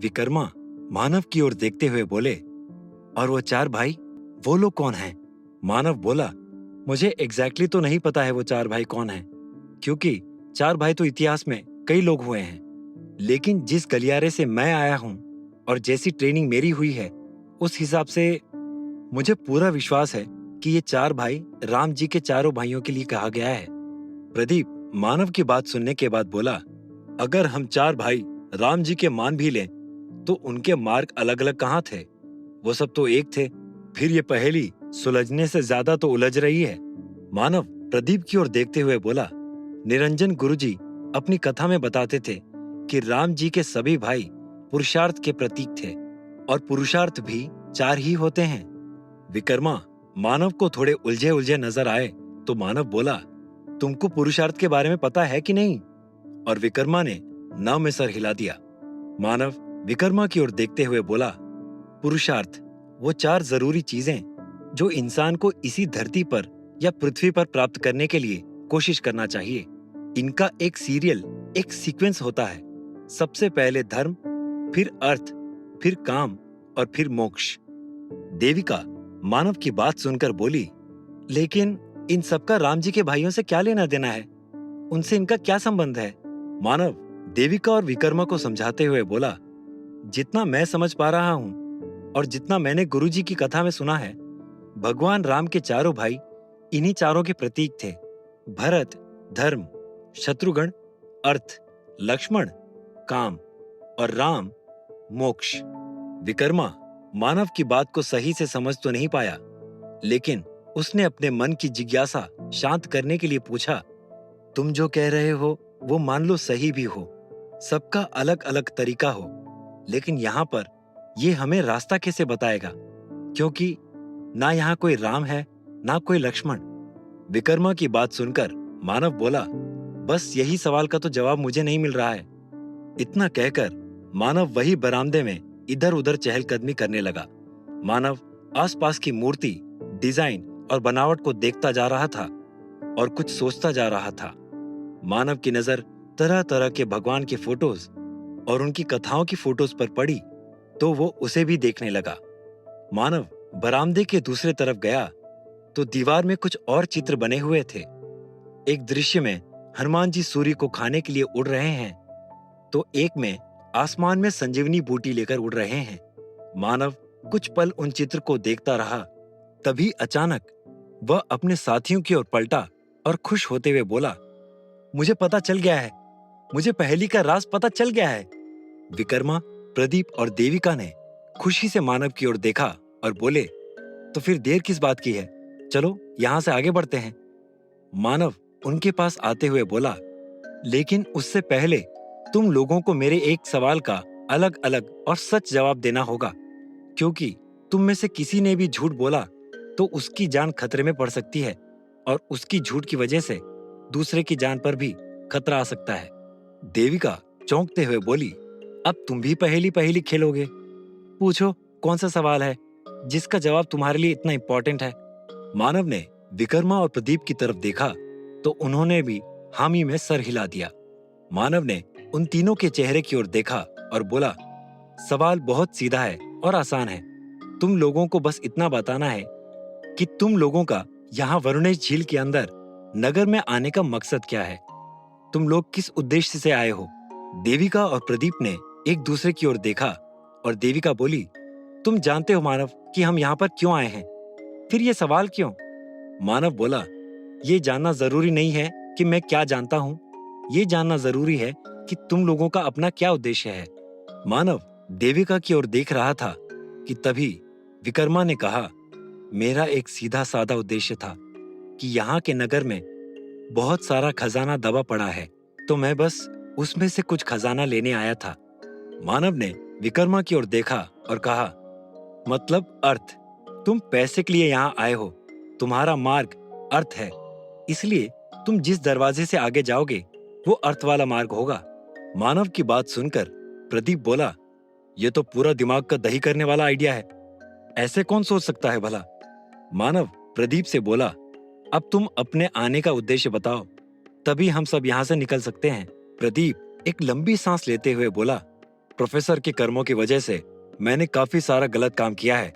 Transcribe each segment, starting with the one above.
विकर्मा मानव की ओर देखते हुए बोले, और वो चार भाई, वो लोग कौन हैं? मानव बोला, मुझे एग्जैक्टली तो नहीं पता है वो चार भाई कौन हैं, क्योंकि चार भाई तो इतिहास में कई लोग हुए हैं। लेकिन जिस गलियारे से मैं आया हूं और जैसी ट्रेनिंग मेरी हुई है, उस हिसाब से मुझे पूरा विश्वास है कि ये चार भाई राम जी के चारों भाइयों के लिए कहा गया है। प्रदीप मानव की बात सुनने के बाद बोला, अगर हम चार भाई राम जी के मान भी लें, तो उनके मार्ग अलग अलग कहाँ थे? वो सब तो एक थे। फिर ये पहेली सुलझने से ज्यादा तो उलझ रही है। मानव प्रदीप की ओर देखते हुए बोला, निरंजन गुरुजी अपनी कथा में बताते थे कि राम जी के सभी भाई पुरुषार्थ के प्रतीक थे, और पुरुषार्थ भी चार ही होते हैं। विकर्मा मानव को थोड़े उलझे उलझे नजर आए तो मानव बोला, तुमको पुरुषार्थ के बारे में पता है कि नहीं? और विकर्मा ने नाव में सर हिला दिया। मानव विकर्मा की ओर देखते हुए बोला, पुरुषार्थ वो चार जरूरी चीजें जो इंसान को इसी धरती पर या पृथ्वी पर प्राप्त करने के लिए कोशिश करना चाहिए। इनका एक सीरियल, एक सीक्वेंस होता है। सबसे पहले धर्म, फिर अर्थ, फिर काम और फिर मोक्ष। देविका मानव की बात सुनकर बोली, लेकिन इन सबका राम जी के भाइयों से क्या लेना देना है? उनसे इनका क्या संबंध है? मानव देविका और विकर्मा को समझाते हुए बोला, जितना मैं समझ पा रहा हूं और जितना मैंने गुरुजी की कथा में सुना है, भगवान राम के चारों भाई इन्हीं चारों के प्रतीक थे। भरत धर्म, शत्रुघ्न अर्थ, लक्ष्मण काम और राम मोक्ष। विकर्मा मानव की बात को सही से समझ तो नहीं पाया, लेकिन उसने अपने मन की जिज्ञासा शांत करने के लिए पूछा, तुम जो कह रहे हो वो मान लो सही भी हो, सबका अलग अलग तरीका हो, लेकिन यहाँ पर ये हमें रास्ता कैसे बताएगा? क्योंकि ना यहाँ कोई राम है, ना कोई लक्ष्मण। विकर्मा की बात सुनकर मानव बोला, बस यही सवाल का तो जवाब मुझे नहीं मिल रहा है। इतना कहकर मानव वही बरामदे में इधर उधर चहलकदमी करने लगा। मानव आसपास की मूर्ति, डिजाइन और बनावट को देखता जा रहा था और कुछ सोचता जा रहा था। मानव की नजर तरह तरह के भगवान के फोटोज और उनकी कथाओं की फोटोज पर पड़ी तो वो उसे भी देखने लगा। मानव बरामदे के दूसरे तरफ गया तो दीवार में कुछ और चित्र बने हुए थे। एक दृश्य में हनुमान जी सूर्य को खाने के लिए उड़ रहे हैं, तो एक में आसमान में संजीवनी बूटी लेकर उड़ रहे हैं। मानव कुछ पल उन चित्र को देखता रहा। तभी अचानक वह अपने साथियों की ओर पलटा और खुश होते हुए बोला, मुझे पता चल गया है, मुझे पहेली का राज पता चल गया है। विकर्मा, प्रदीप और देविका ने खुशी से मानव की ओर देखा और बोले, तो फिर देर किस बात की है, चलो यहां से आगे बढ़ते हैं। मानव उनके पास आते हुए बोला, लेकिन उससे पहले तुम लोगों को मेरे एक सवाल का अलग अलग और सच जवाब देना होगा, क्योंकि तुम में से किसी ने भी झूठ बोला तो उसकी जान खतरे में पड़ सकती है, और उसकी झूठ की वजह से दूसरे की जान पर भी खतरा आ सकता है। देविका चौंकते हुए बोली, अब तुम भी पहेली पहेली खेलोगे? पूछो, कौन सा सवाल है जिसका जवाब तुम्हारे लिए इतना इंपॉर्टेंट है? मानव ने विकर्मा और प्रदीप की तरफ देखा तो उन्होंने भी हामी में सर हिला दिया। मानव ने उन तीनों के चेहरे की ओर देखा और बोला, सवाल बहुत सीधा है और आसान है। तुम लोगों को बस इतना बताना है कि तुम लोगों का यहाँ वरुणेश झील के अंदर नगर में आने का मकसद क्या है? तुम लोग किस उद्देश्य से आए हो? देविका और प्रदीप ने एक दूसरे की ओर देखा और देविका बोली, तुम जानते हो मानव कि हम यहाँ पर क्यों आए हैं, फिर ये सवाल क्यों? मानव बोला, ये जानना जरूरी नहीं है कि मैं क्या जानता हूँ, ये जानना जरूरी है कि तुम लोगों का अपना क्या उद्देश्य है। मानव देविका की ओर देख रहा था कि तभी विकर्मा ने कहा, मेरा एक सीधा साधा उद्देश्य था कि यहाँ के नगर में बहुत सारा खजाना दबा पड़ा है, तो मैं बस उसमें से कुछ खजाना लेने आया था। मानव ने विकर्मा की ओर देखा और कहा, मतलब अर्थ, तुम पैसे के लिए यहाँ आए हो, तुम्हारा मार्ग अर्थ है, इसलिए तुम जिस दरवाजे से आगे जाओगे वो अर्थ वाला मार्ग होगा। मानव की बात सुनकर प्रदीप बोला, ये तो पूरा दिमाग का दही करने वाला आइडिया है, ऐसे कौन सोच सकता है भला? मानव प्रदीप से बोला, अब तुम अपने आने का उद्देश्य बताओ, तभी हम सब यहाँ से निकल सकते हैं। प्रदीप एक लंबी सांस लेते हुए बोला, प्रोफेसर के कर्मों की वजह से मैंने काफी सारा गलत काम किया है।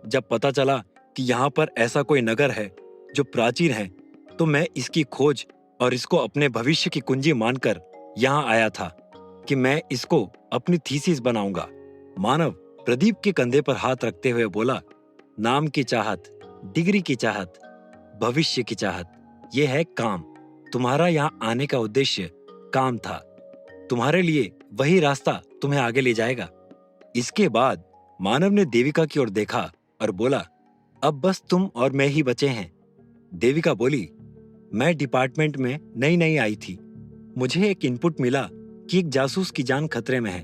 जब पता चला कि यहाँ पर ऐसा कोई नगर है जो प्राचीन है, तो मैं इसकी खोज और इसको अपने भविष्य की कुंजी मानकर यहाँ आया था कि मैं इसको अपनी थीसिस बनाऊंगा। मानव प्रदीप के कंधे पर हाथ रखते हुए बोला, नाम की चाहत, डिग्री की चाहत, भविष्य की चाहत, ये है काम। तुम्हारा यहाँ आने का उद्देश्य काम था। तुम्हारे लिए वही रास्ता तुम्हें आगे ले जाएगा। इसके बाद मानव ने देविका की ओर देखा और बोला, अब बस तुम और मैं ही बचे हैं। देविका बोली, मैं डिपार्टमेंट में नई नई आई थी। मुझे एक इनपुट मिला कि एक जासूस की जान खतरे में है।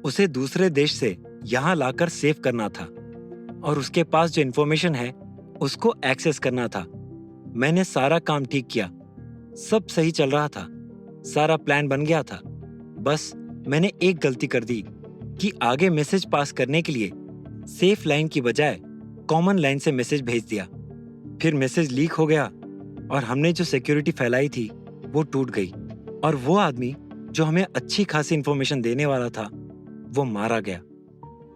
उसे दूसरे देश से यहाँ लाकर सेव करना था और उसके पास जो इन्फॉर्मेशन है उसको एक्सेस करना था। मैंने सारा काम ठीक किया, सब सही चल रहा था, सारा प्लान बन गया था। बस मैंने एक गलती कर दी कि आगे मैसेज पास करने के लिए सेफ लाइन की बजाय कॉमन लाइन से मैसेज भेज दिया। फिर मैसेज लीक हो गया और हमने जो सिक्योरिटी फैलाई थी वो टूट गई और वो आदमी जो हमें अच्छी खासी इन्फॉर्मेशन देने वाला था वो मारा गया।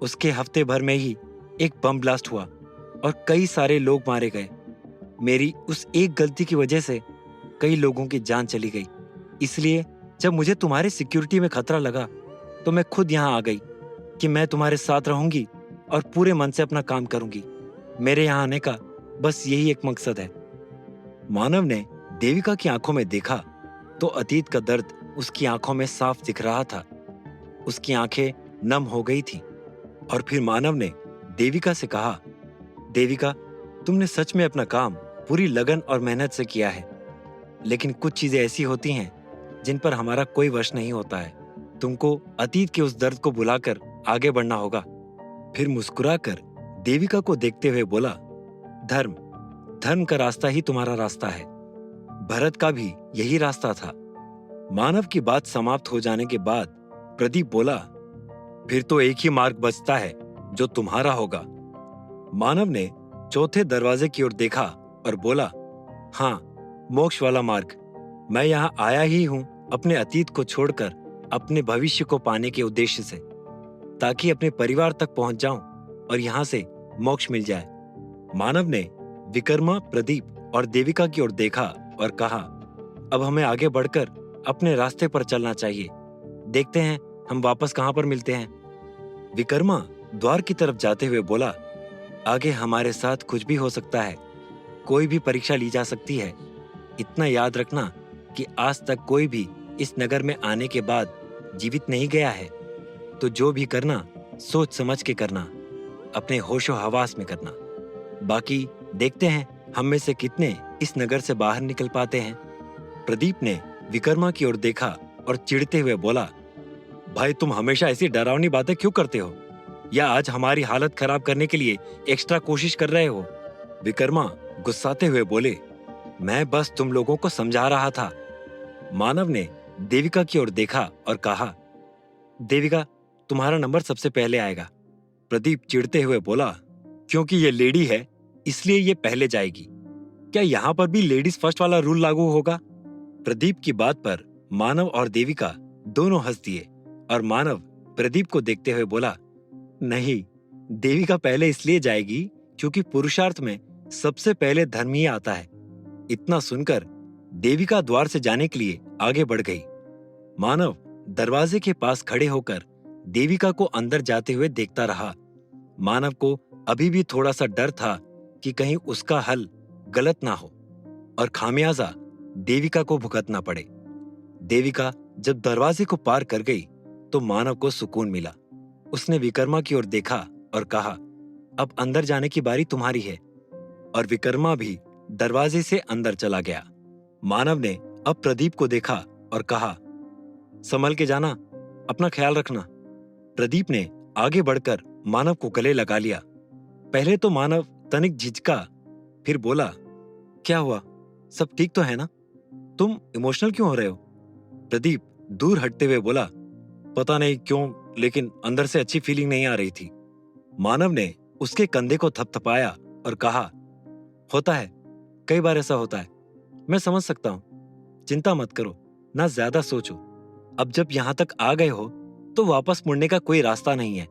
उसके हफ्ते भर में ही एक बम ब्लास्ट हुआ और कई सारे लोग मारे गए। मेरी उस एक गलती की वजह से कई लोगों की जान चली गई। इसलिए जब मुझे तुम्हारी सिक्योरिटी में खतरा लगा तो मैं खुद यहाँ आ गई कि मैं तुम्हारे साथ रहूंगी और पूरे मन से अपना काम करूंगी। मेरे यहाँ आने का बस यही एक मकसद है। मानव ने देविका की आंखों में देखा तो अतीत का दर्द उसकी आंखों में साफ दिख रहा था। उसकी आंखें नम हो गई थी और फिर मानव ने देविका से कहा, देविका, तुमने सच में अपना काम पूरी लगन और मेहनत से किया है, लेकिन कुछ चीजें ऐसी होती हैं जिन पर हमारा कोई वश नहीं होता है। तुमको अतीत के उस दर्द को भुलाकर आगे बढ़ना होगा। फिर मुस्कुराकर देविका को देखते हुए बोला, धर्म, धर्म का रास्ता ही तुम्हारा रास्ता है। भरत का भी यही रास्ता था। मानव की बात समाप्त हो जाने के बाद प्रदीप बोला, फिर तो एक ही मार्ग बचता है जो तुम्हारा होगा। मानव ने चौथे दरवाजे की ओर देखा और बोला, हाँ, मोक्ष वाला मार्ग। मैं यहाँ आया ही हूं अपने अतीत को छोड़कर अपने भविष्य को पाने के उद्देश्य से, ताकि अपने परिवार तक पहुंच जाऊं और यहाँ से मोक्ष मिल जाए। मानव ने विकर्मा, प्रदीप और देविका की ओर देखा और कहा, अब हमें आगे बढ़कर अपने रास्ते पर चलना चाहिए। देखते हैं हम वापस कहां पर मिलते हैं। विकर्मा द्वार की तरफ जाते हुए बोला, आगे हमारे साथ कुछ भी हो सकता है, कोई भी परीक्षा ली जा सकती है। इतना याद रखना कि आज तक कोई भी इस नगर में आने के बाद जीवित नहीं गया है। तो जो भी करना सोच समझ के करना, अपने होशो हवास में करना। बाकी देखते हैं हम में से कितने इस नगर से बाहर निकल पाते हैं। प्रदीप ने विकर्मा की ओर देखा और चिढ़ते हुए बोला, भाई, तुम हमेशा ऐसी डरावनी बातें क्यों करते हो? या आज हमारी हालत खराब करने के लिए एक्स्ट्रा कोशिश कर रहे हो? विकर्मा गुस्साते हुए बोले, मैं बस तुम लोगों को समझा रहा था। मानव ने देविका की ओर देखा और कहा, देविका, तुम्हारा नंबर सबसे पहले आएगा। प्रदीप चिढ़ते हुए बोला, क्योंकि ये लेडी है इसलिए ये पहले जाएगी। क्या यहाँ पर भी लेडीज फर्स्ट वाला रूल लागू होगा? प्रदीप की बात पर मानव और देविका दोनों हंस दिए और मानव प्रदीप को देखते हुए बोला, नहीं, देविका पहले इसलिए जाएगी क्योंकि पुरुषार्थ में सबसे पहले धर्म ही आता है। इतना सुनकर देविका द्वार से जाने के लिए आगे बढ़ गई। मानव दरवाजे के पास खड़े होकर देविका को अंदर जाते हुए देखता रहा। मानव को अभी भी थोड़ा सा डर था कि कहीं उसका हल गलत ना हो और खामियाजा देविका को भुगतना पड़े। देविका जब दरवाजे को पार कर गई तो मानव को सुकून मिला। उसने विकर्मा की ओर देखा और कहा, अब अंदर जाने की बारी तुम्हारी है। और विकर्मा भी दरवाजे से अंदर चला गया। मानव ने अब प्रदीप को देखा और कहा, संभल के जाना, अपना ख्याल रखना। प्रदीप ने आगे बढ़कर मानव को गले लगा लिया। पहले तो मानव तनिक झिझका, फिर बोला, क्या हुआ, सब ठीक तो है ना? तुम इमोशनल क्यों हो रहे हो? प्रदीप दूर हटते हुए बोला, पता नहीं क्यों, लेकिन अंदर से अच्छी फीलिंग नहीं आ रही थी। मानव ने उसके कंधे को थपथपाया और कहा, होता है, कई बार ऐसा होता है, मैं समझ सकता हूं। चिंता मत करो, ना ज्यादा सोचो। अब जब यहां तक आ गए हो तो वापस मुड़ने का कोई रास्ता नहीं है।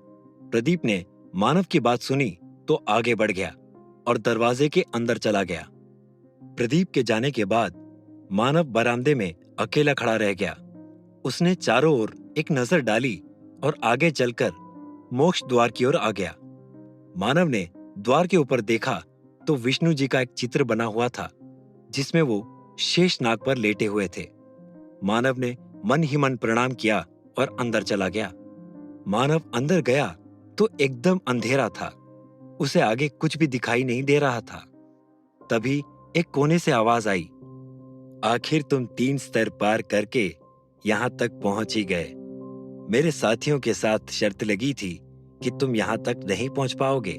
प्रदीप ने मानव की बात सुनी तो आगे बढ़ गया और दरवाजे के अंदर चला गया। प्रदीप के जाने के बाद मानव बरामदे में अकेला खड़ा रह गया। उसने चारों ओर एक नजर डाली और आगे चलकर मोक्ष द्वार की ओर आ गया। मानव ने द्वार के ऊपर देखा तो विष्णु जी का एक चित्र बना हुआ था, जिसमें वो शेष नाग पर लेटे हुए थे। मानव ने मन ही मन प्रणाम किया और अंदर चला गया। मानव अंदर गया तो एकदम अंधेरा था। उसे आगे कुछ भी दिखाई नहीं दे रहा था। तभी एक कोने से आवाज आई, आखिर तुम 3 स्तर पार करके यहां तक पहुंच ही गए। मेरे साथियों के साथ शर्त लगी थी कि तुम यहां तक नहीं पहुंच पाओगे,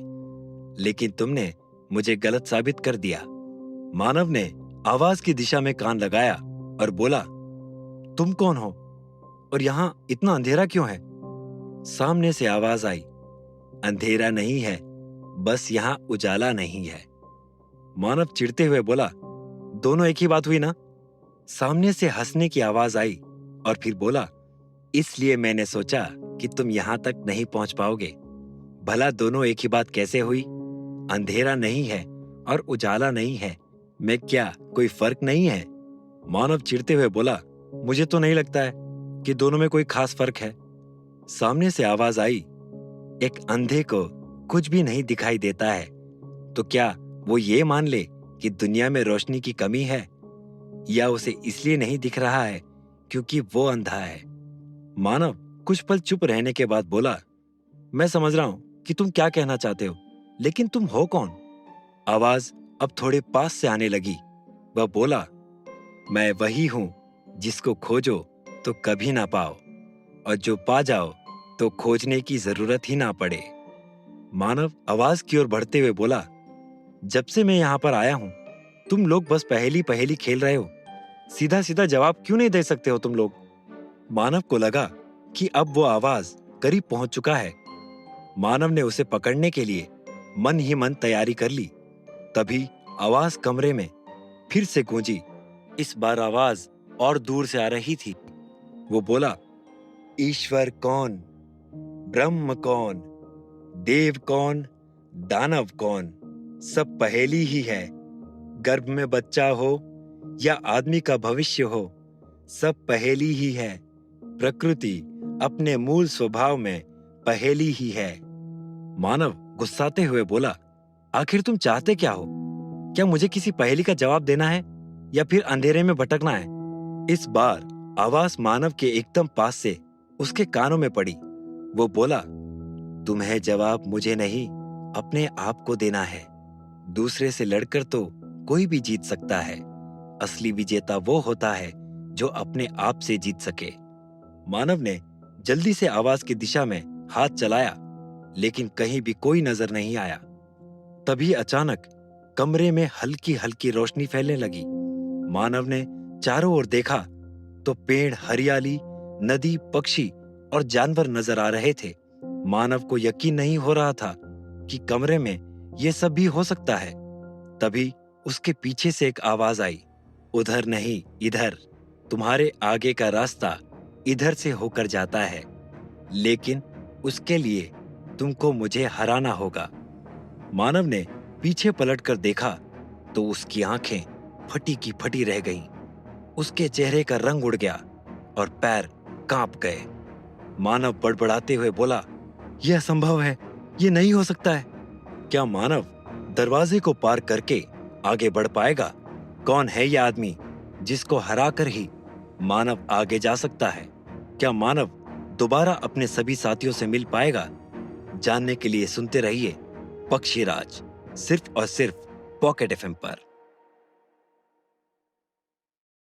लेकिन तुमने मुझे गलत साबित कर दिया। मानव ने आवाज की दिशा में कान लगाया और बोला, तुम कौन हो और यहां इतना अंधेरा क्यों है? सामने से आवाज आई, अंधेरा नहीं है, बस यहां उजाला नहीं है। मानव चिढ़ते हुए बोला, दोनों एक ही बात हुई ना? सामने से हंसने की आवाज आई और फिर बोला, इसलिए मैंने सोचा कि तुम यहां तक नहीं पहुंच पाओगे। भला दोनों एक ही बात कैसे हुई? अंधेरा नहीं है और उजाला नहीं है, में क्या कोई फर्क नहीं है? मानव चिढ़ते हुए बोला, मुझे तो नहीं लगता है कि दोनों में कोई खास फर्क है। सामने से आवाज आई, एक अंधे को कुछ भी नहीं दिखाई देता है, तो क्या वो ये मान ले कि दुनिया में रोशनी की कमी है, या उसे इसलिए नहीं दिख रहा है क्योंकि वो अंधा है? मानव कुछ पल चुप रहने के बाद बोला, मैं समझ रहा हूं कि तुम क्या कहना चाहते हो, लेकिन तुम हो कौन? आवाज अब थोड़े पास से आने लगी। वह बोला, मैं वही हूं जिसको खोजो तो कभी ना पाओ, और जो पा जाओ तो खोजने की जरूरत ही ना पड़े। मानव आवाज की ओर बढ़ते हुए बोला, जब से मैं यहां पर आया हूं तुम लोग बस पहेली पहेली खेल रहे हो। सीधा सीधा जवाब क्यों नहीं दे सकते हो तुम लोग? मानव को लगा कि अब वो आवाज करीब पहुंच चुका है। मानव ने उसे पकड़ने के लिए मन ही मन तैयारी कर ली। तभी आवाज कमरे में फिर से गूंजी। इस बार आवाज और दूर से आ रही थी। वो बोला, ईश्वर कौन, ब्रह्म कौन, देव कौन, दानव कौन, सब पहेली ही है। गर्भ में बच्चा हो या आदमी का भविष्य हो, सब पहेली ही है। प्रकृति अपने मूल स्वभाव में पहेली ही है। मानव गुस्साते हुए बोला, आखिर तुम चाहते क्या हो? क्या मुझे किसी पहेली का जवाब देना है या फिर अंधेरे में भटकना है? इस बार आवाज मानव के एकदम पास से उसके कानों में पड़ी। वो बोला, तुम्हें जवाब मुझे नहीं, अपने आप को देना है। दूसरे से लड़कर तो कोई भी जीत सकता है। असली विजेता वो होता है जो अपने आप से जीत सके। मानव ने जल्दी से आवाज की दिशा में हाथ चलाया, लेकिन कहीं भी कोई नजर नहीं आया। तभी अचानक कमरे में हल्की हल्की रोशनी फैलने लगी। मानव ने चारों ओर देखा तो पेड़, हरियाली, नदी, पक्षी और जानवर नजर आ रहे थे। मानव को यकीन नहीं हो रहा था कि कमरे में यह सब भी हो सकता है। तभी उसके पीछे से एक आवाज आई, उधर नहीं, इधर। तुम्हारे आगे का रास्ता इधर से होकर जाता है, लेकिन उसके लिए तुमको मुझे हराना होगा। मानव ने पीछे पलटकर देखा तो उसकी आंखें फटी की फटी रह गईं। उसके चेहरे का रंग उड़ गया और पैर कांप गए। मानव बड़बड़ाते हुए बोला, यह असंभव है, यह नहीं हो सकता है। क्या मानव दरवाजे को पार करके आगे बढ़ पाएगा? कौन है यह आदमी जिसको हराकर ही मानव आगे जा सकता है? क्या मानव दोबारा अपने सभी साथियों से मिल पाएगा? जानने के लिए सुनते रहिए पक्षीराज, सिर्फ और सिर्फ पॉकेट एफएम पर।